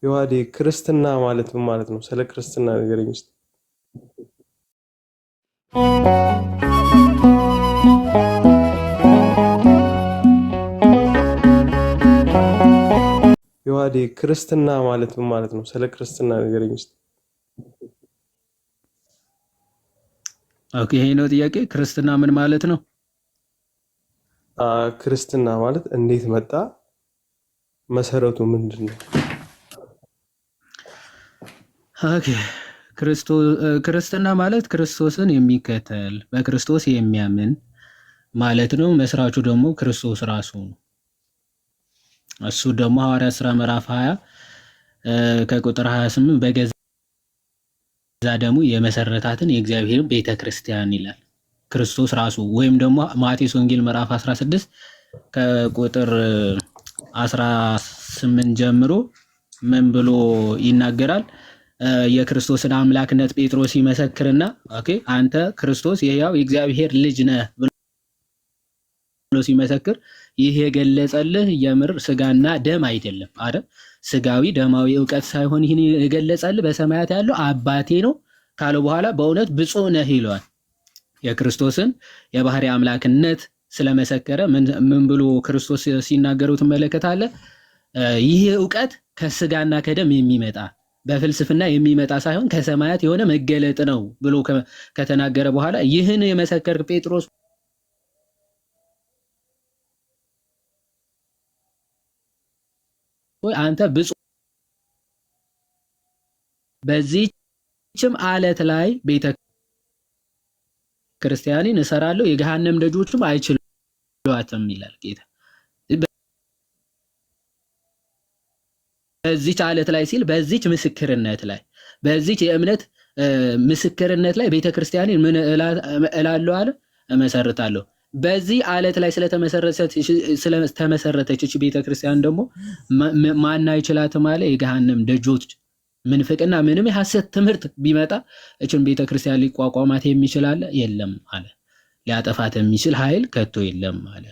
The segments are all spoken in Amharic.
ዮሐዴ ክርስትና ማለት ምን ማለት ነው? ስለ ክርስትና ንገረኝ እስኪ። ዮሐዴ ክርስትና ማለት ምን ማለት ነው? ስለ ክርስትና ንገረኝ እስኪ። ኦኬ፣ ይሄ ነው ጥያቄ። ክርስትና ምን ማለት ነው? ክርስትና ማለት እንዴት መጣ? መሰረቱ ምንድን ነው? ኦኬ፣ ክርስትና ማለት ክርስቶስን የሚከተል በክርስቶስ የሚያምን ማለት ነው። መስራቹ ደግሞ ክርስቶስ ራሱ ነው። እሱ ደግሞ ሐዋርያት ሥራ ምዕራፍ 20 ከቁጥር 28 በገዛ ደሙ የመሰረታትን የእግዚአብሔር ቤተ ክርስቲያን ይላል። ክርስቶስ ራሱ ወይም ደግሞ ማቴዎስ ወንጌል ምዕራፍ 16 ከቁጥር 18 ጀምሮ ምን ብሎ ይናገራል? የክርስቶስን አምላክነት ጴጥሮስ ይመሰክርና ኦኬ አንተ ክርስቶስ የሕያው የእግዚአብሔር ልጅ ነህ ብሎ ሲመሰክር ይህ የገለጸልህ የምር ስጋና ደም አይደለም አይደል? ስጋዊ ደማዊ እውቀት ሳይሆን ይህን የገለጸልህ በሰማያት ያለው አባቴ ነው ካለው በኋላ በእውነት ብፁዕ ነህ ይለዋል። የክርስቶስን የባህሪ አምላክነት ስለመሰከረ ምን ብሎ ክርስቶስ ሲናገረው ትመለከታለህ? ይህ እውቀት ከስጋና ከደም የሚመጣ በፍልስፍና የሚመጣ ሳይሆን ከሰማያት የሆነ መገለጥ ነው ብሎ ከተናገረ በኋላ ይህን የመሰከርክ ጴጥሮስ ወይ አንተ ብፁዕ፣ በዚህችም ዓለት ላይ ቤተ ክርስቲያንን እሰራለሁ የገሃነም ደጆችም አይችሏትም ይላል ጌታ። በዚች ዓለት ላይ ሲል በዚች ምስክርነት ላይ በዚች የእምነት ምስክርነት ላይ ቤተክርስቲያንን ምን እላለሁ አለ እመሰርታለሁ። በዚህ ዓለት ላይ ስለተመሰረተች እቺ ቤተክርስቲያን ደግሞ ማን አይችላትም አለ? የገሃነም ደጆች ምንፍቅና ምንም የሐሰት ትምህርት ቢመጣ እችን ቤተክርስቲያን ሊቋቋማት የሚችል አለ? የለም አለ። ሊያጠፋት የሚችል ኃይል ከቶ የለም አለ።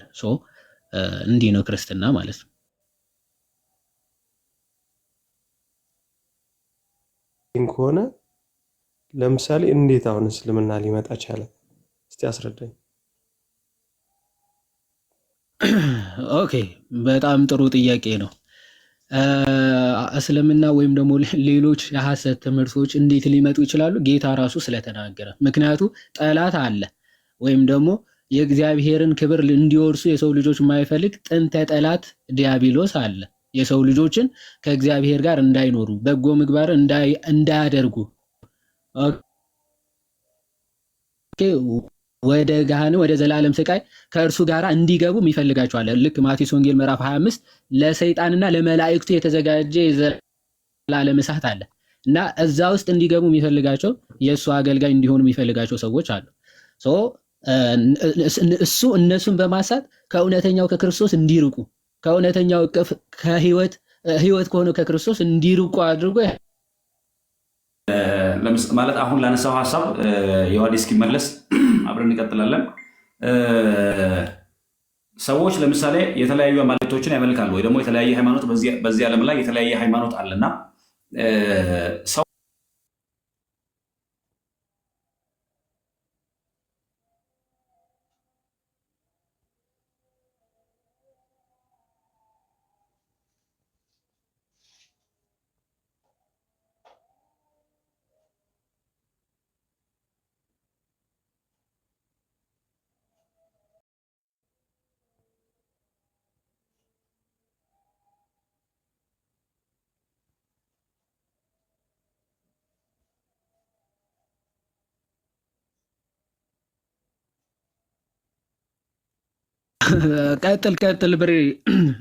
እንዲህ ነው ክርስትና ማለት ነው። ከሆነ ለምሳሌ እንዴት አሁን እስልምና ሊመጣ ቻለ? እስቲ አስረዳኝ። ኦኬ፣ በጣም ጥሩ ጥያቄ ነው። እስልምና ወይም ደግሞ ሌሎች የሐሰት ትምህርቶች እንዴት ሊመጡ ይችላሉ? ጌታ ራሱ ስለተናገረ። ምክንያቱ ጠላት አለ ወይም ደግሞ የእግዚአብሔርን ክብር እንዲወርሱ የሰው ልጆች የማይፈልግ ጥንተ ጠላት ዲያብሎስ አለ። የሰው ልጆችን ከእግዚአብሔር ጋር እንዳይኖሩ በጎ ምግባር እንዳያደርጉ ወደ ገሃነም ወደ ዘላለም ስቃይ ከእርሱ ጋር እንዲገቡ ይፈልጋቸዋል። ልክ ማቴዎስ ወንጌል ምዕራፍ 25 ለሰይጣንና ለመላእክቱ የተዘጋጀ የዘላለም እሳት አለ እና እዛ ውስጥ እንዲገቡ የሚፈልጋቸው የእሱ አገልጋይ እንዲሆኑ የሚፈልጋቸው ሰዎች አሉ። እሱ እነሱን በማሳት ከእውነተኛው ከክርስቶስ እንዲርቁ ከእውነተኛው እቅፍ ከህይወት ከሆነ ከክርስቶስ እንዲርቁ አድርጎ ማለት አሁን ላነሳው ሀሳብ የዋዲ እስኪመለስ አብረን እንቀጥላለን። ሰዎች ለምሳሌ የተለያዩ አማልክቶችን ያመልካሉ ወይ ደግሞ የተለያየ ሃይማኖት በዚህ ዓለም ላይ የተለያየ ሃይማኖት አለና ሰው ቀጥል ብሬ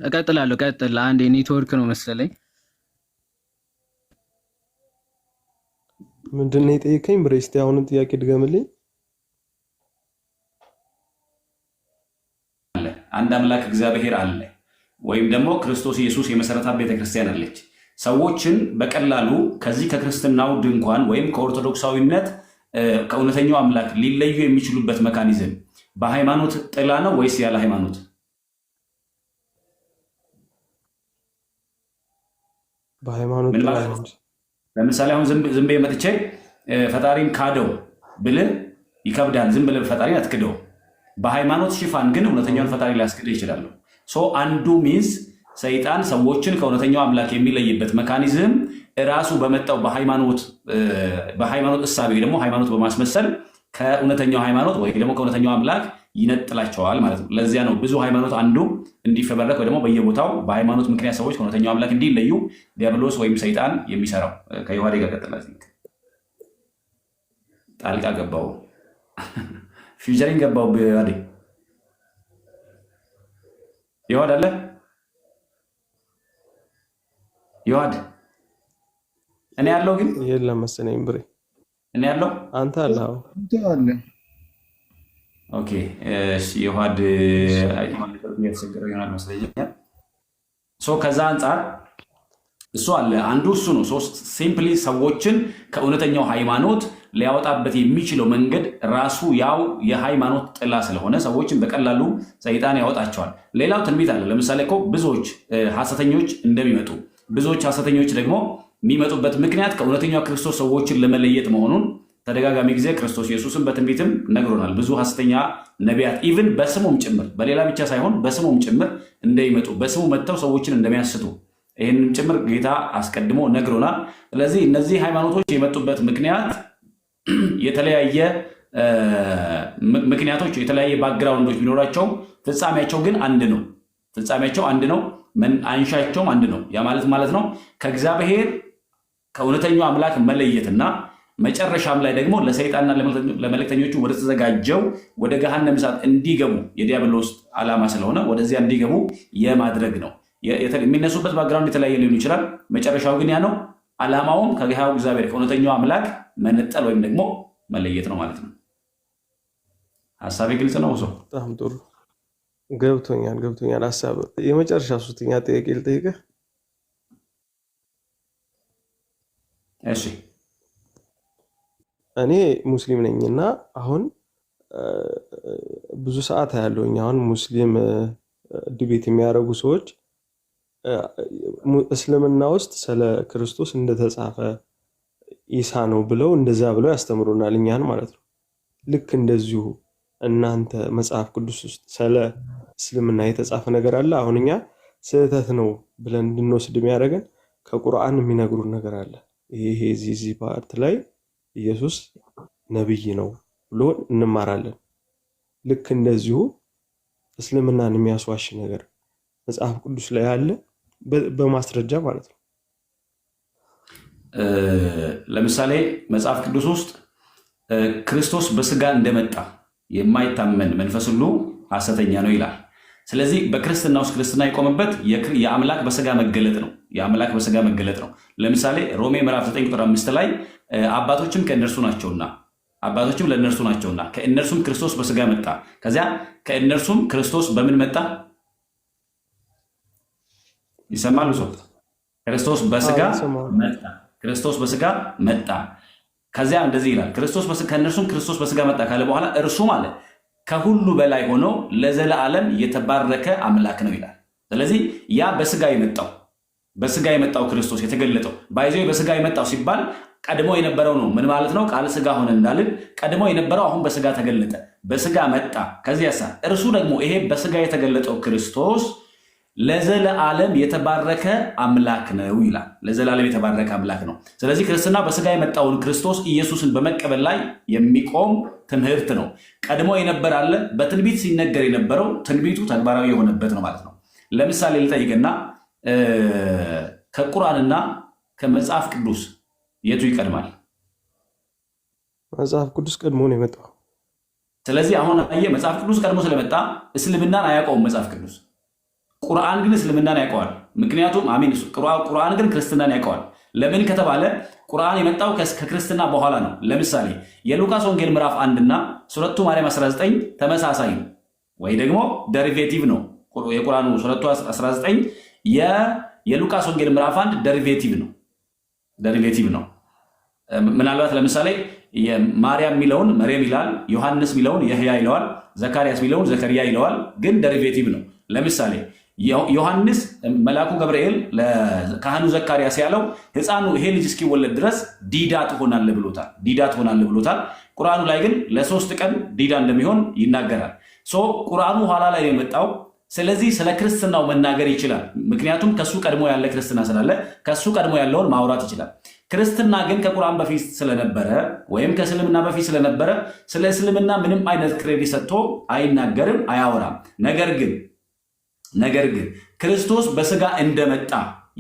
እቀጥላለሁ። ቀጥል። አንድ የኔትወርክ ነው መሰለኝ። ምንድን ነው የጠየቀኝ? ብሬ እስቲ አሁንም ጥያቄ ድገምልኝ። አንድ አምላክ እግዚአብሔር አለ ወይም ደግሞ ክርስቶስ ኢየሱስ የመሰረታት ቤተክርስቲያን አለች። ሰዎችን በቀላሉ ከዚህ ከክርስትናው ድንኳን ወይም ከኦርቶዶክሳዊነት ከእውነተኛው አምላክ ሊለዩ የሚችሉበት መካኒዝም በሃይማኖት ጥላ ነው ወይስ ያለ ሃይማኖት? በሃይማኖት ምን ጥላ ማለት ነው ነው? እንጂ ለምሳሌ አሁን ዝም ብዬ መጥቼ ፈጣሪን ካደው ብልህ ይከብዳል። ዝም ብለህ ፈጣሪን አትክደው። በሃይማኖት ሽፋን ግን እውነተኛውን ፈጣሪ ሊያስክድ ይችላሉ። አንዱ ሚንስ ሰይጣን ሰዎችን ከእውነተኛው አምላክ የሚለይበት መካኒዝም ራሱ በመጣው በሃይማኖት እሳቤ ደግሞ ሃይማኖት በማስመሰል ከእውነተኛው ሃይማኖት ወይ ደግሞ ከእውነተኛው አምላክ ይነጥላቸዋል ማለት ነው። ለዚያ ነው ብዙ ሃይማኖት አንዱ እንዲፈበረክ ወይ ደግሞ በየቦታው በሃይማኖት ምክንያት ሰዎች ከእውነተኛው አምላክ እንዲለዩ ዲያብሎስ ወይም ሰይጣን የሚሰራው። ከዮሐዴ ጋር ቀጥላ ጣልቃ ገባው ፊውቸሪንግ ገባው ዮሐዴ ዮሐድ አለ ዮሐድ እኔ ያለው ግን የለም መሰለኝ ብሬ እኔ ያለው አንተ አለ ኦኬ እሺ ዮሐድ እየተቸገረው ይሆናል መስለኛል። ከዛ አንጻር እሱ አለ አንዱ እሱ ነው። ሲምፕሊ ሰዎችን ከእውነተኛው ሃይማኖት ሊያወጣበት የሚችለው መንገድ ራሱ ያው የሃይማኖት ጥላ ስለሆነ ሰዎችን በቀላሉ ሰይጣን ያወጣቸዋል። ሌላው ትንቢት አለ። ለምሳሌ እኮ ብዙዎች ሐሰተኞች እንደሚመጡ ብዙዎች ሐሰተኞች ደግሞ የሚመጡበት ምክንያት ከእውነተኛው ክርስቶስ ሰዎችን ለመለየት መሆኑን ተደጋጋሚ ጊዜ ክርስቶስ ኢየሱስን በትንቢትም ነግሮናል። ብዙ ሐሰተኛ ነቢያት ኢቭን በስሙም ጭምር በሌላ ብቻ ሳይሆን በስሙም ጭምር እንደሚመጡ በስሙ መጥተው ሰዎችን እንደሚያስቱ ይህንም ጭምር ጌታ አስቀድሞ ነግሮናል። ስለዚህ እነዚህ ሃይማኖቶች የመጡበት ምክንያት የተለያየ ምክንያቶች የተለያየ ባክግራውንዶች ቢኖራቸው ፍጻሜያቸው ግን አንድ ነው። ፍጻሜያቸው አንድ ነው። አንሻቸውም አንድ ነው። ያ ማለት ነው ከእግዚአብሔር ከእውነተኛው አምላክ መለየትና መጨረሻም ላይ ደግሞ ለሰይጣንና ለመልእክተኞቹ ወደ ተዘጋጀው ወደ ገሃነመ እሳት እንዲገቡ የዲያብሎስ ዓላማ ስለሆነ ወደዚያ እንዲገቡ የማድረግ ነው። የሚነሱበት ባክግራውንድ የተለያየ ሊሆን ይችላል። መጨረሻው ግን ያ ነው። ዓላማውም ከሕያው እግዚአብሔር ከእውነተኛው አምላክ መነጠል ወይም ደግሞ መለየት ነው ማለት ነው። ሀሳቤ ግልጽ ነው? በጣም ጥሩ ገብቶኛል ሀሳብ። የመጨረሻ ሶስተኛ ጥያቄ ልጠይቅህ። እሺ እኔ ሙስሊም ነኝና አሁን ብዙ ሰዓት ያለውኝ አሁን ሙስሊም ዲቤት የሚያደርጉ ሰዎች እስልምና ውስጥ ስለ ክርስቶስ እንደተጻፈ ኢሳ ነው ብለው እንደዛ ብለው ያስተምሩናል እኛን ማለት ነው። ልክ እንደዚሁ እናንተ መጽሐፍ ቅዱስ ውስጥ ስለ እስልምና የተጻፈ ነገር አለ? አሁን እኛ ስህተት ነው ብለን እንድንወስድ የሚያደርገን ከቁርአን የሚነግሩን ነገር አለ። ይሄ እዚህ ፓርት ላይ ኢየሱስ ነብይ ነው ብሎ እንማራለን። ልክ እንደዚሁ እስልምናን የሚያስዋሽ ነገር መጽሐፍ ቅዱስ ላይ አለ በማስረጃ ማለት ነው። ለምሳሌ መጽሐፍ ቅዱስ ውስጥ ክርስቶስ በስጋ እንደመጣ የማይታመን መንፈስ ሁሉ ሐሰተኛ ነው ይላል። ስለዚህ በክርስትና ውስጥ ክርስትና የቆመበት የአምላክ በስጋ መገለጥ ነው። የአምላክ በስጋ መገለጥ ነው። ለምሳሌ ሮሜ ምዕራፍ 9 ቁጥር 5 ላይ አባቶችም ከእነርሱ ናቸውና አባቶችም ለእነርሱ ናቸውና ከእነርሱም ክርስቶስ በስጋ መጣ። ከዚያ ከእነርሱም ክርስቶስ በምን መጣ? ይሰማሉ? ክርስቶስ በስጋ መጣ። ክርስቶስ በስጋ መጣ። ከዚያ እንደዚህ ይላል ከእነርሱም ክርስቶስ በስጋ መጣ ካለ በኋላ እርሱ ማለት ከሁሉ በላይ ሆኖ ለዘላለም የተባረከ አምላክ ነው ይላል። ስለዚህ ያ በስጋ የመጣው ክርስቶስ የተገለጠው ባይዘው በስጋ የመጣው ሲባል ቀድሞ የነበረው ነው። ምን ማለት ነው? ቃል ስጋ ሆነ እንዳልን ቀድሞ የነበረው አሁን በስጋ ተገለጠ፣ በስጋ መጣ። ከዚያሳ እርሱ ደግሞ ይሄ በስጋ የተገለጠው ክርስቶስ ለዘላለም የተባረከ አምላክ ነው ይላል። ለዘላለም የተባረከ አምላክ ነው። ስለዚህ ክርስትና በስጋ የመጣውን ክርስቶስ ኢየሱስን በመቀበል ላይ የሚቆም ትምህርት ነው። ቀድሞ የነበረ አለ። በትንቢት ሲነገር የነበረው ትንቢቱ ተግባራዊ የሆነበት ነው ማለት ነው። ለምሳሌ ልጠይቅና ከቁርአንና ከመጽሐፍ ቅዱስ የቱ ይቀድማል? መጽሐፍ ቅዱስ ቀድሞ ነው የመጣው። ስለዚህ አሁን መጽሐፍ ቅዱስ ቀድሞ ስለመጣ እስልምናን አያውቀውም መጽሐፍ ቅዱስ። ቁርአን ግን እስልምናን ያውቀዋል። ምክንያቱም ቁርአን ግን ክርስትናን ያውቀዋል። ለምን ከተባለ ቁርአን የመጣው ከክርስትና በኋላ ነው። ለምሳሌ የሉቃስ ወንጌል ምዕራፍ 1 እና ሱረቱ ማርያም 19 ተመሳሳይ ነው ወይ ደግሞ ደሪቬቲቭ ነው። የቁርአኑ ሱረቱ 19 የሉቃስ ወንጌል ምዕራፍ 1 ደሪቬቲቭ ነው። ምናልባት ለምሳሌ የማርያም የሚለውን መርየም ይላል፣ ዮሐንስ የሚለውን የህያ ይለዋል፣ ዘካርያስ የሚለውን ዘከርያ ይለዋል። ግን ደሪቬቲቭ ነው። ለምሳሌ ዮሐንስ መልአኩ ገብርኤል ለካህኑ ዘካርያስ ያለው ሕፃኑ ይሄ ልጅ እስኪወለድ ድረስ ዲዳ ትሆናለህ ብሎታል። ቁርአኑ ላይ ግን ለ3 ቀን ዲዳ እንደሚሆን ይናገራል። ቁርአኑ ኋላ ላይ የመጣው ስለዚህ ስለ ክርስትናው መናገር ይችላል። ምክንያቱም ከሱ ቀድሞ ያለ ክርስትና ስላለ ከሱ ቀድሞ ያለውን ማውራት ይችላል። ክርስትና ግን ከቁርአን በፊት ስለነበረ ወይም ከእስልምና በፊት ስለነበረ ስለ እስልምና ምንም አይነት ክሬዲት ሰጥቶ አይናገርም፣ አያወራም። ነገር ግን ክርስቶስ በስጋ እንደመጣ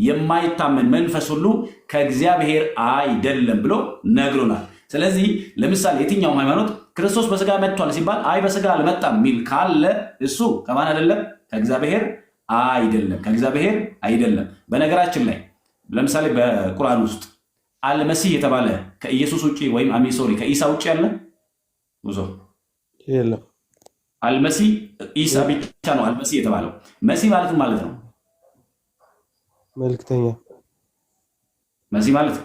የማይታመን መንፈስ ሁሉ ከእግዚአብሔር አይደለም ብሎ ነግሮናል። ስለዚህ ለምሳሌ የትኛውም ሃይማኖት ክርስቶስ በስጋ መጥቷል ሲባል አይ በስጋ አልመጣም የሚል ካለ እሱ ከማን አይደለም? ከእግዚአብሔር አይደለም። በነገራችን ላይ ለምሳሌ በቁርአን ውስጥ አልመሲህ የተባለ ከኢየሱስ ውጭ ወይም ከኢሳ ውጭ ያለ ብዙ የለም። አልመሲህ ኢሳ ብቻ ነው አልመሲህ የተባለው። መሲህ ማለት ነው መልክተኛ መሲህ ማለት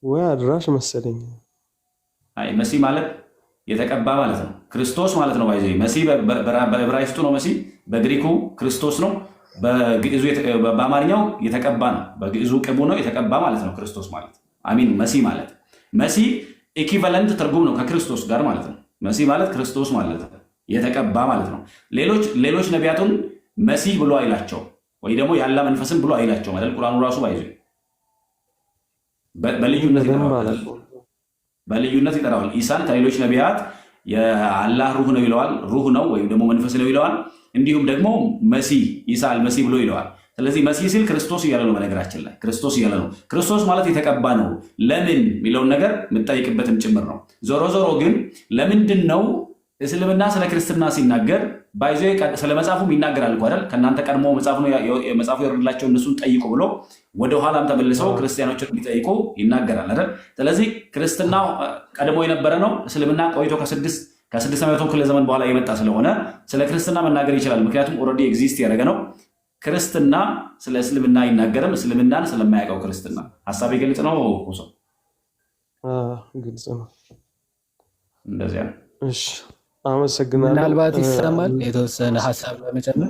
ወይ አድራሽ መሰለኝ። አይ መሲህ ማለት የተቀባ ማለት ነው። ክርስቶስ ማለት ነው። ባይዘይ መሲህ በዕብራይስጡ ነው መሲህ፣ በግሪኩ ክርስቶስ ነው። በግዕዙ በአማርኛው የተቀባ ነው። በግዕዙ ቅቡ ነው፣ የተቀባ ማለት ነው ክርስቶስ ማለት አሚን። መሲህ ማለት መሲህ ኢኩቫለንት ትርጉም ነው ከክርስቶስ ጋር ማለት ነው። መሲህ ማለት ክርስቶስ ማለት ነው፣ የተቀባ ማለት ነው። ሌሎች ነቢያቱን መሲህ ብሎ አይላቸው ወይ ደግሞ ያላ መንፈስን ብሎ አይላቸው ማለት ቁርአኑ ራሱ ባይዘይ በልዩነት ይጠራዋል። ኢሳን ከሌሎች ነቢያት የአላህ ሩህ ነው ይለዋል፣ ሩህ ነው ወይም ደግሞ መንፈስ ነው ይለዋል። እንዲሁም ደግሞ መሲህ ኢሳ አልመሲህ ብሎ ይለዋል። ስለዚህ መሲህ ሲል ክርስቶስ እያለ ነው። በነገራችን ላይ ክርስቶስ እያለ ነው። ክርስቶስ ማለት የተቀባ ነው። ለምን የሚለውን ነገር የምጠይቅበትም ጭምር ነው። ዞሮ ግን ለምንድን ነው እስልምና ስለ ክርስትና ሲናገር ባይዞ ስለ መጽሐፉም ይናገራል እኮ አይደል? ከእናንተ ቀድሞ መጽሐፉ የወረደላቸው እነሱን ጠይቁ ብሎ ወደኋላም ተመልሰው ክርስቲያኖችን ሊጠይቁ ይናገራል አይደል? ስለዚህ ክርስትና ቀድሞ የነበረ ነው። እስልምና ቆይቶ ከ600 ክፍለ ዘመን በኋላ የመጣ ስለሆነ ስለ ክርስትና መናገር ይችላል። ምክንያቱም ኦልሬዲ ኤግዚስት ያደረገ ነው። ክርስትና ስለ እስልምና አይናገርም፣ እስልምናን ስለማያውቀው ክርስትና። ሀሳቤ ግልጽ ነው? ግልጽ ነው። እንደዚያ ነው። እሺ አመሰግናለሁ። ምናልባት ይሰማል የተወሰነ ሀሳብ ለመጨመር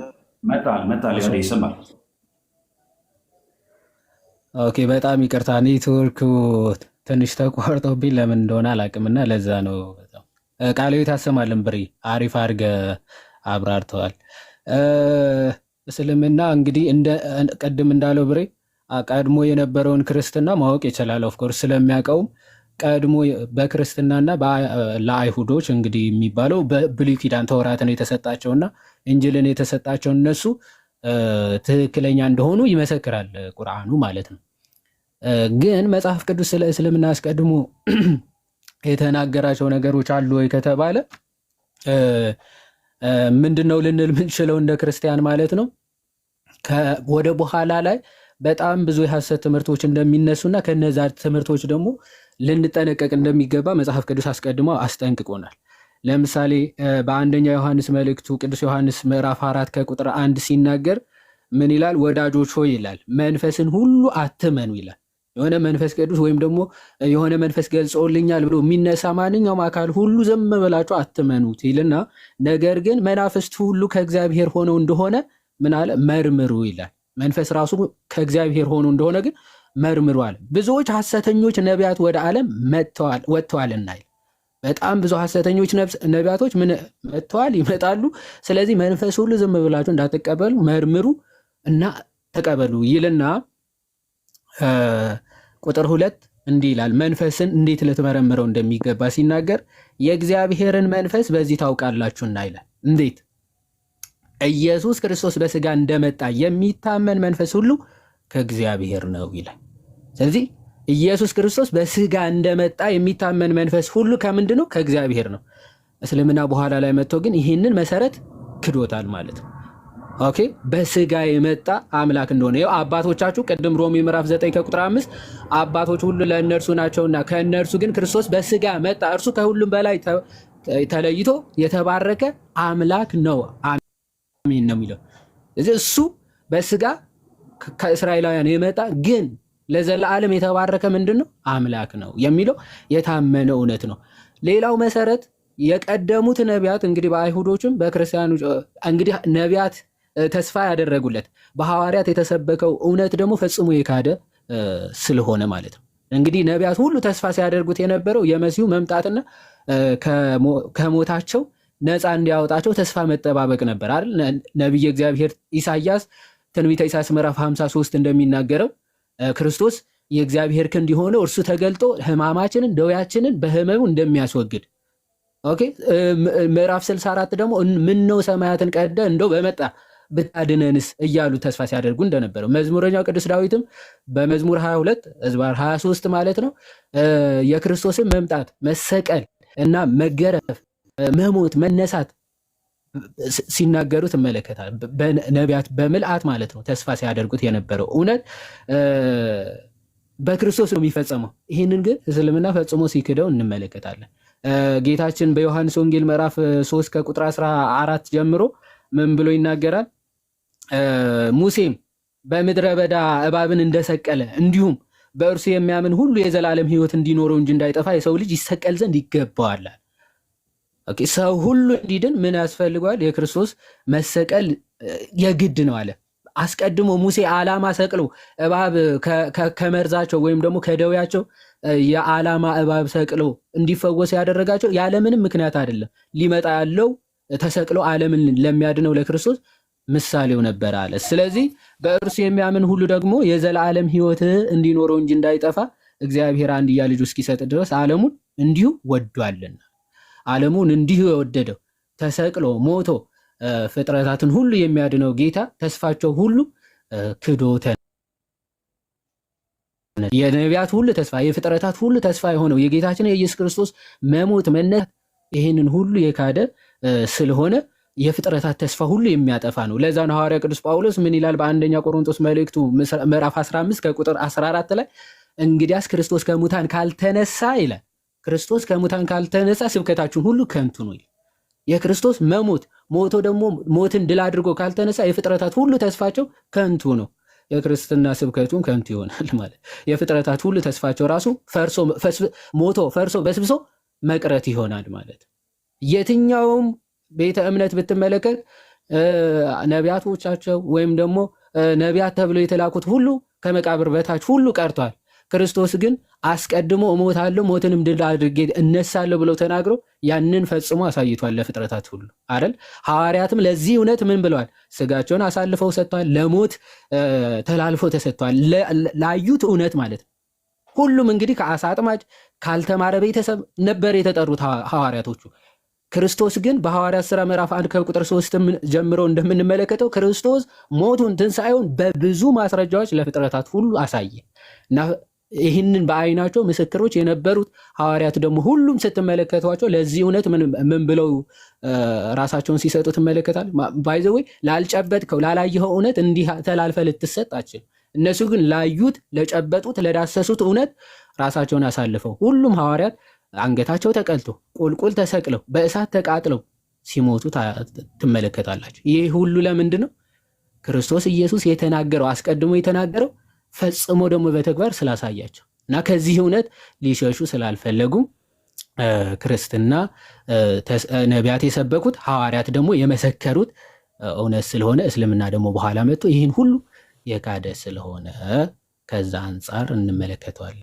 መጣል ይሰማል። ኦኬ፣ በጣም ይቅርታ ኔትወርኩ ትንሽ ተቋርጦብኝ ለምን እንደሆነ አላውቅምና ለዛ ነው። ቃለ ሕይወት ያሰማልን ብሬ፣ አሪፍ አድርገህ አብራርተዋል። እስልምና እንግዲህ ቅድም እንዳለው ብሬ ቀድሞ የነበረውን ክርስትና ማወቅ ይችላል። ኦፍኮርስ ስለሚያውቀውም ቀድሞ በክርስትናና ለአይሁዶች እንግዲህ የሚባለው በብሉይ ኪዳን ተውራትን የተሰጣቸውና እንጅልን የተሰጣቸው እነሱ ትክክለኛ እንደሆኑ ይመሰክራል ቁርአኑ ማለት ነው። ግን መጽሐፍ ቅዱስ ስለ እስልምና አስቀድሞ የተናገራቸው ነገሮች አሉ ወይ ከተባለ ምንድነው ልንል ምንችለው እንደ ክርስቲያን ማለት ነው። ወደ በኋላ ላይ በጣም ብዙ የሐሰት ትምህርቶች እንደሚነሱና ከነዛ ትምህርቶች ደግሞ ልንጠነቀቅ እንደሚገባ መጽሐፍ ቅዱስ አስቀድሞ አስጠንቅቆናል። ለምሳሌ በአንደኛ ዮሐንስ መልእክቱ ቅዱስ ዮሐንስ ምዕራፍ 4 ከቁጥር 1 ሲናገር ምን ይላል? ወዳጆች ሆይ ይላል መንፈስን ሁሉ አትመኑ ይላል። የሆነ መንፈስ ቅዱስ ወይም ደግሞ የሆነ መንፈስ ገልጾልኛል ብሎ የሚነሳ ማንኛውም አካል ሁሉ ዝም ብላችሁ አትመኑት ይልና ነገር ግን መናፍስት ሁሉ ከእግዚአብሔር ሆነው እንደሆነ ምን አለ? መርምሩ ይላል። መንፈስ ራሱ ከእግዚአብሔር ሆኖ እንደሆነ ግን መርምሩ አለ። ብዙዎች ሐሰተኞች ነቢያት ወደ ዓለም ወጥተዋልና ይላል። በጣም ብዙ ሐሰተኞች ነቢያቶች ምን መጥተዋል፣ ይመጣሉ። ስለዚህ መንፈስ ሁሉ ዝም ብላችሁ እንዳትቀበሉ መርምሩ እና ተቀበሉ ይልና ቁጥር 2 እንዲህ ይላል። መንፈስን እንዴት ልትመረምረው እንደሚገባ ሲናገር የእግዚአብሔርን መንፈስ በዚህ ታውቃላችሁና ይላል። እንዴት? ኢየሱስ ክርስቶስ በስጋ እንደመጣ የሚታመን መንፈስ ሁሉ ከእግዚአብሔር ነው ይላል። ስለዚህ ኢየሱስ ክርስቶስ በስጋ እንደመጣ የሚታመን መንፈስ ሁሉ ከምንድን ነው? ከእግዚአብሔር ነው። እስልምና በኋላ ላይ መጥቶ ግን ይህንን መሰረት ክዶታል ማለት ነው። ኦኬ፣ በስጋ የመጣ አምላክ እንደሆነ ይኸው አባቶቻችሁ ቅድም ሮሜ ምዕራፍ 9 ከቁጥር 5 አባቶች ሁሉ ለእነርሱ ናቸውና ከእነርሱ ግን ክርስቶስ በስጋ መጣ፣ እርሱ ከሁሉም በላይ ተለይቶ የተባረከ አምላክ ነው አሜን ነው የሚለው። እሱ በስጋ ከእስራኤላውያን የመጣ ግን ለዘላለም የተባረከ ምንድን ነው? አምላክ ነው የሚለው የታመነ እውነት ነው። ሌላው መሰረት የቀደሙት ነቢያት እንግዲህ በአይሁዶችም በክርስቲያኖች እንግዲህ ነቢያት ተስፋ ያደረጉለት በሐዋርያት የተሰበከው እውነት ደግሞ ፈጽሞ የካደ ስለሆነ ማለት ነው። እንግዲህ ነቢያት ሁሉ ተስፋ ሲያደርጉት የነበረው የመሲሁ መምጣትና ከሞታቸው ነፃ እንዲያወጣቸው ተስፋ መጠባበቅ ነበር አይደል? ነቢየ እግዚአብሔር ኢሳያስ ትንቢተ ኢሳያስ ምዕራፍ 53 እንደሚናገረው ክርስቶስ የእግዚአብሔር ክንድ የሆነው እርሱ ተገልጦ ሕማማችንን ደዌያችንን በሕመሙ እንደሚያስወግድ ኦኬ። ምዕራፍ 64 ደግሞ ምን ነው ሰማያትን ቀደ እንደው በመጣ ብታድነንስ እያሉ ተስፋ ሲያደርጉ እንደነበረው መዝሙረኛው ቅዱስ ዳዊትም በመዝሙር 22 ዝባር 23 ማለት ነው የክርስቶስን መምጣት መሰቀል እና መገረፍ መሞት መነሳት ሲናገሩ ትመለከታል። ነቢያት በምልአት ማለት ነው ተስፋ ሲያደርጉት የነበረው እውነት በክርስቶስ ነው የሚፈጸመው። ይህንን ግን እስልምና ፈጽሞ ሲክደው እንመለከታለን። ጌታችን በዮሐንስ ወንጌል ምዕራፍ 3 ከቁጥር 14 ጀምሮ ምን ብሎ ይናገራል? ሙሴም በምድረ በዳ እባብን እንደሰቀለ እንዲሁም በእርሱ የሚያምን ሁሉ የዘላለም ሕይወት እንዲኖረው እንጂ እንዳይጠፋ የሰው ልጅ ይሰቀል ዘንድ ይገባዋል። ኦኬ፣ ሰው ሁሉ እንዲድን ምን ያስፈልገዋል? የክርስቶስ መሰቀል የግድ ነው አለ። አስቀድሞ ሙሴ ዓላማ ሰቅሎ እባብ ከመርዛቸው ወይም ደግሞ ከደዌያቸው የዓላማ እባብ ሰቅሎ እንዲፈወስ ያደረጋቸው ያለምንም ምክንያት አይደለም። ሊመጣ ያለው ተሰቅሎ ዓለምን ለሚያድነው ለክርስቶስ ምሳሌው ነበር አለ። ስለዚህ በእርሱ የሚያምን ሁሉ ደግሞ የዘላለም ሕይወት እንዲኖረው እንጂ እንዳይጠፋ እግዚአብሔር አንድያ ልጁ እስኪሰጥ ድረስ ዓለሙን እንዲሁ ወዷልና። ዓለሙን እንዲሁ የወደደው ተሰቅሎ ሞቶ ፍጥረታትን ሁሉ የሚያድነው ጌታ ተስፋቸው ሁሉ ክዶተ የነቢያት ሁሉ ተስፋ የፍጥረታት ሁሉ ተስፋ የሆነው የጌታችን የኢየሱስ ክርስቶስ መሞት መነሳት ይህንን ሁሉ የካደ ስለሆነ የፍጥረታት ተስፋ ሁሉ የሚያጠፋ ነው። ለዛ ነው ሐዋርያ ቅዱስ ጳውሎስ ምን ይላል? በአንደኛ ቆሮንቶስ መልእክቱ ምዕራፍ 15 ከቁጥር 14 ላይ እንግዲያስ ክርስቶስ ከሙታን ካልተነሳ ይላል። ክርስቶስ ከሙታን ካልተነሳ ስብከታችሁን ሁሉ ከንቱ ነው ይላል። የክርስቶስ መሞት ሞቶ ደግሞ ሞትን ድል አድርጎ ካልተነሳ የፍጥረታት ሁሉ ተስፋቸው ከንቱ ነው። የክርስትና ስብከቱን ከንቱ ይሆናል ማለት የፍጥረታት ሁሉ ተስፋቸው ራሱ ሞቶ ፈርሶ በስብሶ መቅረት ይሆናል ማለት። የትኛውም ቤተ እምነት ብትመለከት ነቢያቶቻቸው ወይም ደግሞ ነቢያት ተብለው የተላኩት ሁሉ ከመቃብር በታች ሁሉ ቀርቷል። ክርስቶስ ግን አስቀድሞ እሞታለሁ ሞትንም ድል አድርጌ እነሳለሁ ብለው ተናግሮ ያንን ፈጽሞ አሳይቷል ለፍጥረታት ሁሉ አይደል? ሐዋርያትም ለዚህ እውነት ምን ብለዋል? ስጋቸውን አሳልፈው ሰጥተዋል፣ ለሞት ተላልፈው ተሰጥተዋል። ላዩት እውነት ማለት ነው። ሁሉም እንግዲህ ከአሳ አጥማጅ ካልተማረ ቤተሰብ ነበር የተጠሩት ሐዋርያቶቹ። ክርስቶስ ግን በሐዋርያት ሥራ ምዕራፍ 1 ከቁጥር 3 ጀምሮ እንደምንመለከተው ክርስቶስ ሞቱን ትንሣኤውን በብዙ ማስረጃዎች ለፍጥረታት ሁሉ አሳየ እና ይህንን በአይናቸው ምስክሮች የነበሩት ሐዋርያት ደግሞ ሁሉም ስትመለከቷቸው ለዚህ እውነት ምን ብለው ራሳቸውን ሲሰጡ ትመለከታል። ባይዘወይ ላልጨበጥከው ላላየኸው እውነት እንዲህ ተላልፈ ልትሰጣችን። እነሱ ግን ላዩት፣ ለጨበጡት፣ ለዳሰሱት እውነት ራሳቸውን አሳልፈው ሁሉም ሐዋርያት አንገታቸው ተቀልቶ ቁልቁል ተሰቅለው በእሳት ተቃጥለው ሲሞቱ ትመለከታላችሁ። ይህ ሁሉ ለምንድን ነው? ክርስቶስ ኢየሱስ የተናገረው አስቀድሞ የተናገረው ፈጽሞ ደግሞ በተግባር ስላሳያቸው እና ከዚህ እውነት ሊሸሹ ስላልፈለጉ ክርስትና ነቢያት የሰበኩት ሐዋርያት ደግሞ የመሰከሩት እውነት ስለሆነ እስልምና ደግሞ በኋላ መጥቶ ይህን ሁሉ የካደ ስለሆነ ከዛ አንጻር እንመለከተዋለን።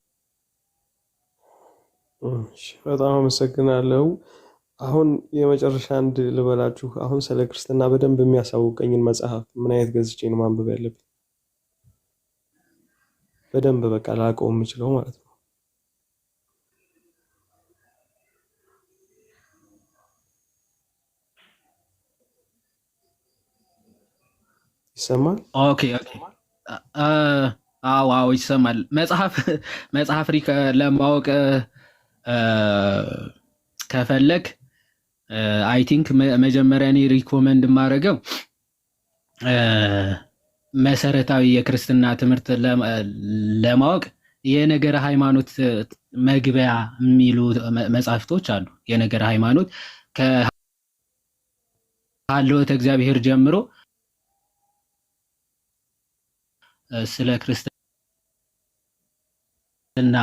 በጣም አመሰግናለሁ። አሁን የመጨረሻ አንድ ልበላችሁ። አሁን ስለ ክርስትና በደንብ የሚያሳውቀኝን መጽሐፍ ምን አይነት ገዝቼ ነው ማንበብ ያለብኝ? በደንብ በቃ ላውቀው የምችለው ማለት ነው። ይሰማል? ኦኬ አዎ ይሰማል። መጽሐፍ ለማወቅ ከፈለግ አይ ቲንክ መጀመሪያ እኔ ሪኮመንድ የማደርገው መሰረታዊ የክርስትና ትምህርት ለማወቅ የነገረ ሃይማኖት መግቢያ የሚሉ መጽሐፍቶች አሉ። የነገረ ሃይማኖት ከሀልዎተ እግዚአብሔር ጀምሮ ስለ ክርስትና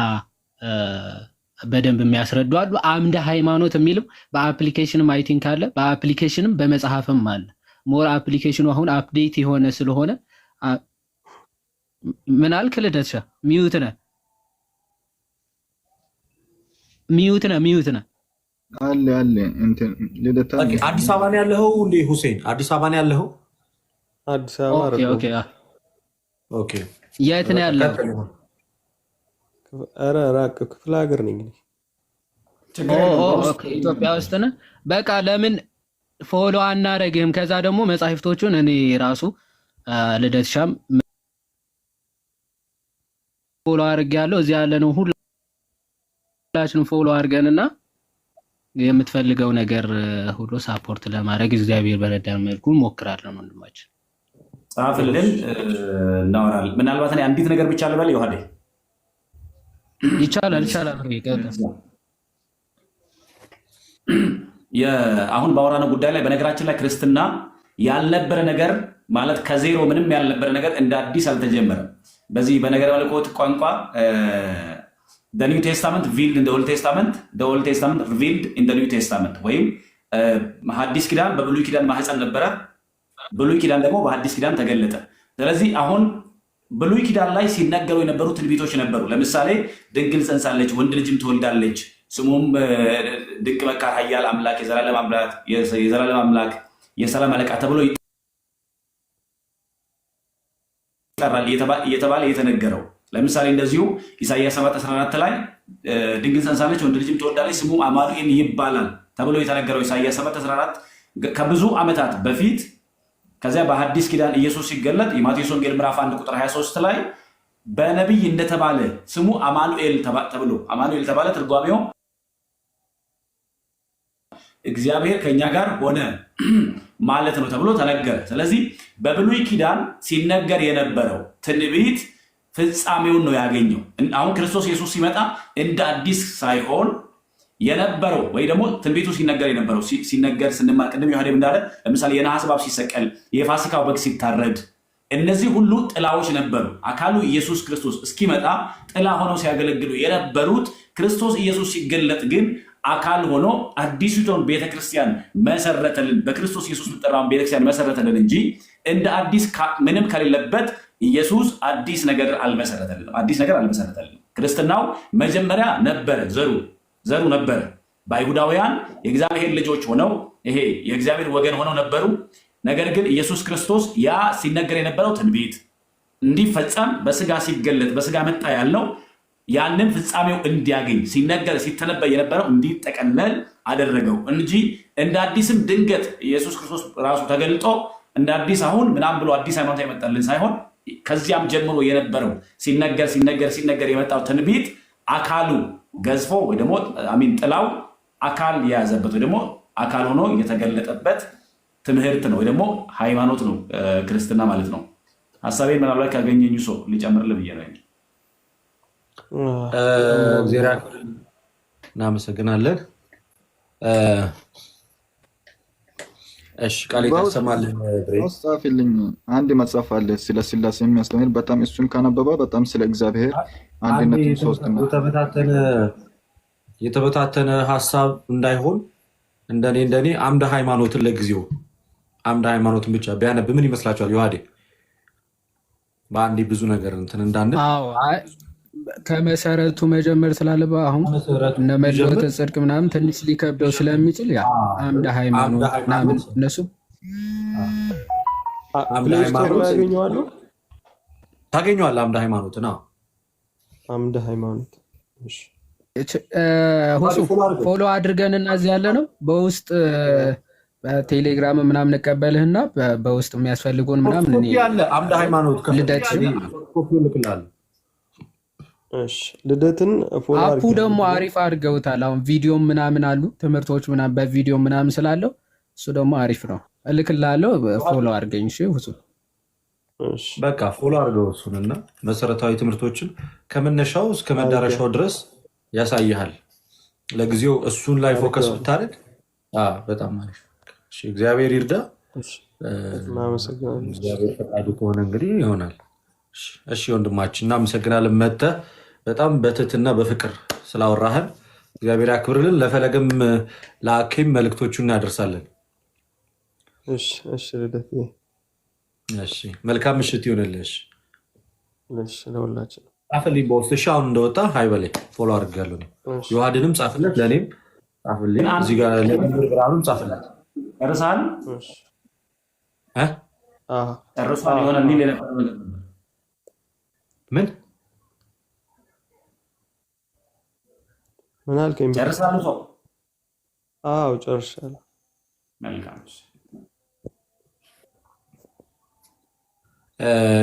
በደንብ የሚያስረዱ አሉ። አምደ ሃይማኖት የሚልም በአፕሊኬሽንም አይ ቲንክ አለ። በአፕሊኬሽንም በመጽሐፍም አለ። ሞር አፕሊኬሽኑ አሁን አፕዴት የሆነ ስለሆነ ምን አልክ ልደትሻ? ሚዩት ነህ አለ እንትን ልደታ አዲስ አበባ ነው ያለኸው እንዴ ሁሴን? አዲስ አበባ ነው ያለኸው? አዲስ አበባ ኦኬ የት ነው ያለው? ኧረ ራቅ ክፍለ ሀገር ነኝ እንግዲህ። ኦኬ ኢትዮጵያ ውስጥ ነህ። በቃ ለምን ፎሎ አናረግህም? ከዛ ደግሞ መጻሕፍቶቹን እኔ ራሱ ልደትሻም ፎሎ አድርጌያለሁ። እዚህ ያለነው ሁላችንም ፎሎ አድርገንና የምትፈልገው ነገር ሁሉ ሳፖርት ለማድረግ እግዚአብሔር በረዳን መልኩ እንሞክራለን። ወንድማችን ጻፍልን፣ እናወራለን። ምናልባት እኔ አንዲት ነገር ብቻ ልበል ዮሐዴ። ይቻላል። አሁን ባወራነው ጉዳይ ላይ በነገራችን ላይ ክርስትና ያልነበረ ነገር ማለት ከዜሮ ምንም ያልነበረ ነገር እንደ አዲስ አልተጀመረም። በዚህ በነገረ መለኮት ቋንቋ the new testament revealed in the old testament, the old testament revealed in the new testament ወይም ሐዲስ ኪዳን በብሉይ ኪዳን ማህፀን ነበረ፣ ብሉይ ኪዳን ደግሞ በሐዲስ ኪዳን ተገለጠ። ስለዚህ አሁን ብሉይ ኪዳን ላይ ሲነገሩ የነበሩ ትንቢቶች ነበሩ። ለምሳሌ ድንግል ጸንሳለች፣ ወንድ ልጅም ትወልዳለች፣ ስሙም ድንቅ መካር፣ ኃያል አምላክ፣ የዘላለም አምላክ፣ የሰላም አለቃ ተብሎ ይጠራል እየተባለ የተነገረው። ለምሳሌ እንደዚሁ ኢሳይያስ 7:14 ላይ ድንግል ጸንሳለች፣ ወንድ ልጅም ትወልዳለች፣ ስሙ አማኑኤል ይባላል ተብሎ የተነገረው ኢሳይያስ 7:14 ከብዙ ዓመታት በፊት። ከዚያ በሐዲስ ኪዳን ኢየሱስ ሲገለጥ የማቴዎስ ወንጌል ምዕራፍ 1 ቁጥር 23 ላይ በነቢይ እንደተባለ ስሙ አማኑኤል ተብሎ አማኑኤል ተባለ፣ ትርጓሜው እግዚአብሔር ከኛ ጋር ሆነ ማለት ነው ተብሎ ተነገረ። ስለዚህ በብሉይ ኪዳን ሲነገር የነበረው ትንቢት ፍጻሜውን ነው ያገኘው። አሁን ክርስቶስ ኢየሱስ ሲመጣ እንደ አዲስ ሳይሆን የነበረው ወይ ደግሞ ትንቢቱ ሲነገር የነበረው ሲነገር ስንማር ቅድም ዮሐዴም እንዳለ ለምሳሌ የነሐስ እባብ ሲሰቀል፣ የፋሲካው በግ ሲታረድ፣ እነዚህ ሁሉ ጥላዎች ነበሩ። አካሉ ኢየሱስ ክርስቶስ እስኪመጣ ጥላ ሆነው ሲያገለግሉ የነበሩት ክርስቶስ ኢየሱስ ሲገለጥ ግን አካል ሆኖ አዲሲቱን ቤተክርስቲያን መሰረተልን። በክርስቶስ ኢየሱስ የምትጠራውን ቤተክርስቲያን መሰረተልን እንጂ እንደ አዲስ ምንም ከሌለበት ኢየሱስ አዲስ ነገር አልመሰረተልንም። ክርስትናው መጀመሪያ ነበረ፣ ዘሩ ነበረ። በአይሁዳውያን የእግዚአብሔር ልጆች ሆነው ይሄ የእግዚአብሔር ወገን ሆነው ነበሩ። ነገር ግን ኢየሱስ ክርስቶስ ያ ሲነገር የነበረው ትንቢት እንዲፈጸም በስጋ ሲገለጥ በስጋ መጣ ያልነው ያንን ፍጻሜው እንዲያገኝ ሲነገር ሲተነበይ የነበረው እንዲጠቀለል አደረገው እንጂ እንደ አዲስም ድንገት ኢየሱስ ክርስቶስ ራሱ ተገልጦ እንደ አዲስ አሁን ምናምን ብሎ አዲስ ሃይማኖት ያመጣልን ሳይሆን ከዚያም ጀምሮ የነበረው ሲነገር የመጣው ትንቢት አካሉ ገዝፎ ወይ ደግሞ ጥላው አካል የያዘበት ወይ ደግሞ አካል ሆኖ የተገለጠበት ትምህርት ነው ወይ ደግሞ ሃይማኖት ነው ክርስትና ማለት ነው። ሐሳቤን ምናልባት ካገኘኝ ሰው ሊጨምርልህ ብዬ ነው። እናመሰግናለን። እሺ ቃል ይተሰማልን ጻፍልኝ። አንድ መጽሐፍ አለ ስለ ስላሴ የሚያስተምር በጣም እሱን ካነበባ በጣም ስለ እግዚአብሔር አንድነት ሶስትነት የተበታተነ ሐሳብ እንዳይሆን እንደኔ አምደ ሃይማኖትን ለጊዜው አምደ ሃይማኖትን ብቻ ቢያነብ ምን ይመስላችኋል? ዮሐዴ በአንዴ ብዙ ነገር እንትን እንዳንል ከመሰረቱ መጀመር ስላለበ አሁን እነ መለወጥ ጽድቅ ምናምን ትንሽ ሊከብደው ስለሚችል ያ አምደ ሃይማኖት ምናምን እነሱ ታገኘዋለህ። አምደ ሃይማኖት ነው። አምደ ሃይማኖት ፎሎ አድርገን እና እዚህ ያለ ነው በውስጥ በቴሌግራም ምናምን እንቀበልህና በውስጥ የሚያስፈልጉን ምናምን እኔ አምደ ሃይማኖት ልደት ልደትን አፑ ደግሞ አሪፍ አድርገውታል። አሁን ቪዲዮ ምናምን አሉ ትምህርቶች ምናምን በቪዲዮ ምናምን ስላለው እሱ ደግሞ አሪፍ ነው። እልክልሃለሁ፣ ፎሎ አድርገኝ። በቃ ፎሎ አድርገው እሱንና መሰረታዊ ትምህርቶችን ከመነሻው እስከ መዳረሻው ድረስ ያሳይሃል። ለጊዜው እሱን ላይ ፎከስ ብታደርግ በጣም አሪፍ። እግዚአብሔር ይርዳ። እግዚአብሔር ፈቃዱ ከሆነ እንግዲህ ይሆናል። እሺ ወንድማችን እናመሰግናለን። መተህ በጣም በትህትና በፍቅር ስላወራህን እግዚአብሔር ያክብርልን። ለፈለገም ለአኬም መልእክቶቹን እናደርሳለን። እሺ ልደት። እሺ መልካም ምሽት ይሆንልሽ። እሺ ለሁላችን ጻፍልኝ በውስጥ እሺ። አሁን እንደወጣ ሀይ በላይ ፎሎ አድርጋለሁ። ዮሐድንም ጻፍለት፣ ለእኔም ጻፍልኝ። እዚህ ጋር ለብርሃኑም ጻፍለት። ጨርሰሃል? ጨርሷል። የሆነ ሚል ምን ምን አልከኝ? ጨርሰሃል? ሰው አዎ ጨርሻለሁ። መልካም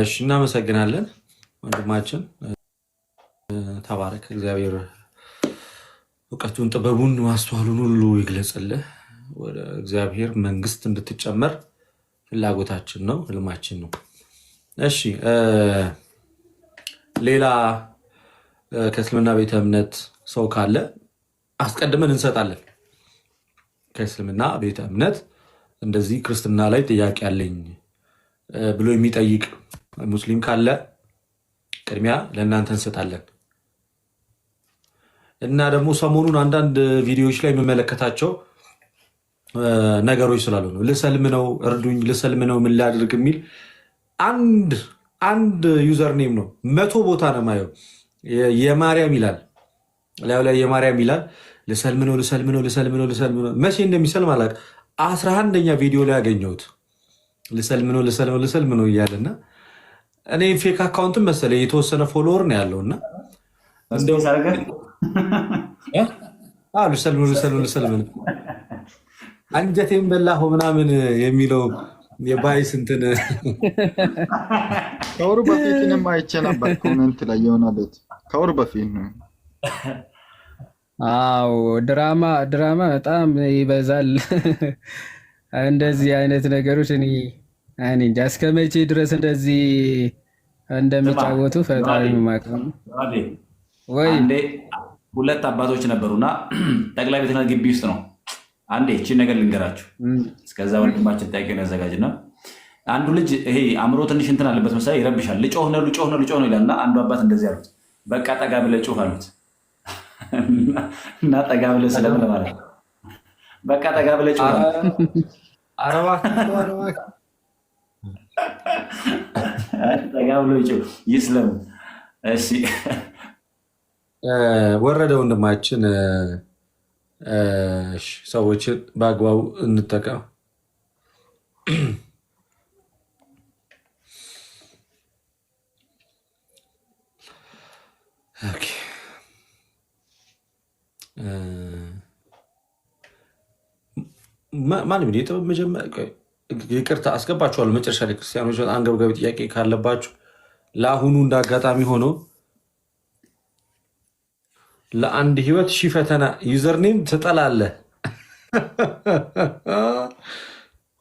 እሺ፣ እናመሰግናለን ወንድማችን። ተባረክ። እግዚአብሔር እውቀቱን፣ ጥበቡን፣ ማስተዋሉን ሁሉ ይግለጽልህ። ወደ እግዚአብሔር መንግስት እንድትጨመር ፍላጎታችን ነው፣ ህልማችን ነው። እሺ ሌላ ከእስልምና ቤተ እምነት ሰው ካለ አስቀድመን እንሰጣለን። ከእስልምና ቤተ እምነት እንደዚህ ክርስትና ላይ ጥያቄ አለኝ ብሎ የሚጠይቅ ሙስሊም ካለ ቅድሚያ ለእናንተ እንሰጣለን። እና ደግሞ ሰሞኑን አንዳንድ ቪዲዮዎች ላይ የምመለከታቸው ነገሮች ስላሉ ነው። ልሰልም ነው እርዱኝ፣ ልሰልም ነው ምን ላድርግ የሚል አንድ ዩዘር ኔም ነው 100 ቦታ ነው ማየው። የማርያም ይላል ላዩ ላይ የማርያም ይላል። ልሰልም ነው ልሰልም ነው ልሰልም ነው ልሰልም ነው። መቼ እንደሚሰልም አላውቅም። 11ኛ ቪዲዮ ላይ ያገኘሁት ልሰልም ነው ልሰልም ነው ልሰልም ነው እያለና እኔ ፌክ አካውንትም መሰለኝ የተወሰነ ፎሎወር ነው ያለውና ልሰልም ነው ልሰልም ነው ልሰልም ነው አንጀቴን በላሁ ምናምን የሚለው የባይስ እንትን ከወሩ በፊትንም አይቼ ነበር ኮሜንት ላይ የሆነ ቤት ከወሩ በፊት ነው። አዎ ድራማ በጣም ይበዛል። እንደዚህ አይነት ነገሮች እኔ እንጃ እስከ መቼ ድረስ እንደዚህ እንደሚጫወቱ ፈጣሪ ማቀም ወይ። ሁለት አባቶች ነበሩና ጠቅላይ ቤተ ክህነት ግቢ ውስጥ ነው። አንዴ እቺን ነገር ልንገራችሁ። እስከዛ ወንድማችን ጥያቄውን ያዘጋጅና አንዱ ልጅ ይሄ አእምሮ ትንሽ እንትን አለበት መሰለኝ ይረብሻል። ልጮህ ነው ይላልና አንዱ አባት እንደዚህ አሉት፣ በቃ ጠጋ ብለህ ጮህ አሉት። እና ጠጋ ብለህ ስለምን ማለት በቃ ጠጋ ብለህ ጮህ ጠጋ ብለህ ጮህ ይስለም። እሺ ወረደ ወንድማችን። ሰዎችን በአግባቡ እንጠቀም። ማንም የጥበብ መጀመሪያ ይቅርታ አስገባችኋለሁ። መጨረሻ ላይ ክርስቲያኖች አንገብጋቢ ጥያቄ ካለባችሁ ለአሁኑ እንዳጋጣሚ ሆኖ ለአንድ ህይወት ሺህ ፈተና ዩዘርኔም ትጠላለህ።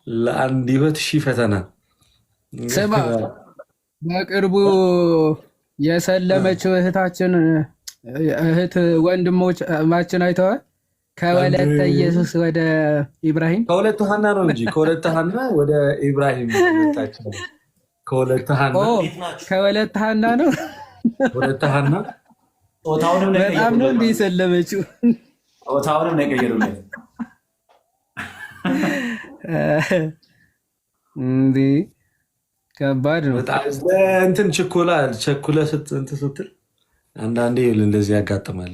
ለአንድ ህይወት ሺህ ፈተና ስማ፣ በቅርቡ የሰለመችው እህት ወንድሞቻችን አይተዋል። ከወለተ ኢየሱስ ወደ ኢብራሂም ከወለተ ሐና ነው እንጂ ከወለተ ሐና ወደ ኢብራሂም መጣች። ከወለተ ሐና ነው ወለተ ሐና በጣም ነው እንዲህ የሰለመችው። ጾታውንም ነው የቀየሩለት። እንዲህ ከባድ ነው እንትን ችኮላ ስትል አንዳንዴ እንደዚህ ያጋጥማል።